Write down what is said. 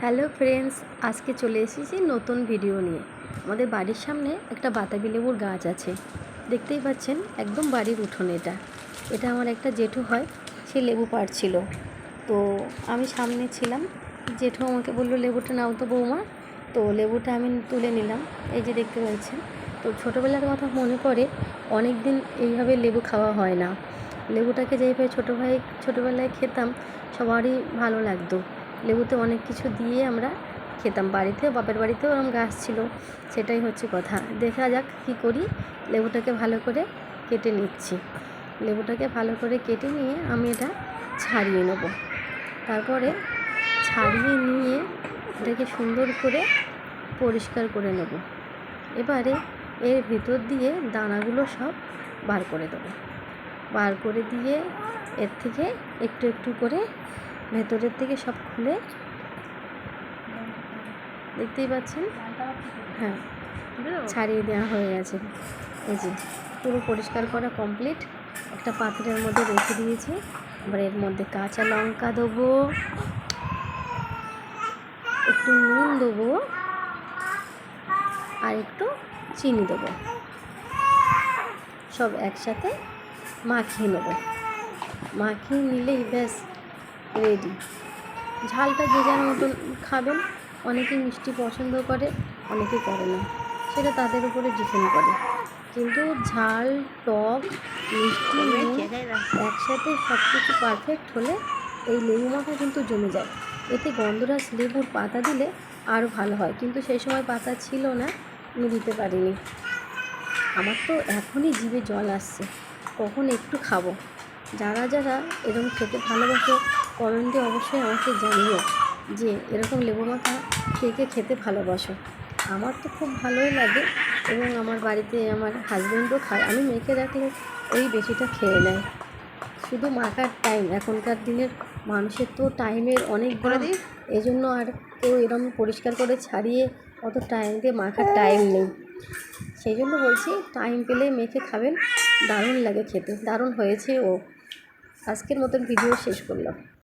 Hello friends, আজকে চলে এসেছি নতুন ভিডিও নিয়ে। আমাদের বাড়ির সামনে একটা বাতাবি লেবুর গাছ আছে, দেখতেই পাচ্ছেন, একদম বাড়ির উঠোনে। এটা আমার একটা জেঠু হয়, সে লেবু পাড়ছিল। তো আমি সামনে ছিলাম, জেঠু আমাকে বললো লেবুটা নাও তো বৌমা। তো লেবুটা আমি তুলে নিলাম, এই যে দেখতে পাচ্ছেন। তো ছোটোবেলার কথা মনে পড়ে, অনেক দিন এইভাবে লেবু খাওয়া হয় না। লেবুটাকে যেইভাবে ছোটোবেলায় খেতাম, সবারই ভালো লাগতো। লেবুতে অনেক কিছু দিয়ে আমরা খেতাম, বাড়িতেও, বাপের বাড়িতেও এরকম গাছ ছিল। সেটাই হচ্ছে কথা। দেখা যাক কী করি। লেবুটাকে ভালো করে কেটে নিচ্ছি। লেবুটাকে ভালো করে কেটে নিয়ে আমি এটা ছাড়িয়ে নেব। তারপরে ছাড়িয়ে নিয়ে এটাকে সুন্দর করে পরিষ্কার করে নেব। এবারে এর ভিতর দিয়ে দানাগুলো সব বার করে দেবো। বার করে দিয়ে এর থেকে একটু একটু করে ভেতরের থেকে সব খুলে, দেখতেই পাচ্ছেন, হ্যাঁ, ছাড়িয়ে দেওয়া হয়ে গেছে। এই যে পুরো পরিষ্কার করা কমপ্লিট। একটা পাত্রের মধ্যে রেখে দিয়েছি। এবার এর মধ্যে কাঁচা লঙ্কা দেবো, একটু নুন দেবো, আর একটু চিনি দেবো। সব একসাথে মাখিয়ে নেব। মাখিয়ে নিলেই ব্যাস রেডি। ঝালটা যে যার মতন খাবেন, অনেকে মিষ্টি পছন্দ করে, অনেকে করে না, সেটা তাদের উপরে ডিপেন্ড করে। কিন্তু ঝাল, টক, মিষ্টি, নুন একসাথে সব কিছু পারফেক্ট হলে এই লেবু মাখা কিন্তু জমে যায়। এতে গন্ধরাজ লেবুর পাতা দিলে আরও ভালো হয়, কিন্তু সেই সময় পাতা ছিল না, আমি দিতে পারিনি। আমার তো এখনই জিভে জল আসছে, কখন একটু খাবো। যারা যারা এরকম খেতে ভালোবাসে, কমেন্টে অবশ্যই আমাকে জানিও যে এরকম লেবু মাখা কে কে খেতে ভালোবাসো। আমার তো খুব ভালোই লাগে, এবং আমার বাড়িতে আমার হাজব্যান্ডও খায়। আমি মেখে রাখলে ওই বেশিটা খেয়ে নেয়। শুধু মাখার টাইম, এখনকার দিনের মানুষের তো টাইমের অনেক দাম, এই জন্য আর কেউ এরকম পরিষ্কার করে ছাড়িয়ে অত টাইম দিয়ে মাখার টাইম নেই। সেই জন্য বলছি, টাইম পেলে মেখে খাবেন, দারুণ লাগে খেতে, দারুণ হয়েছে। আজকের মতন ভিডিও শেষ করলাম।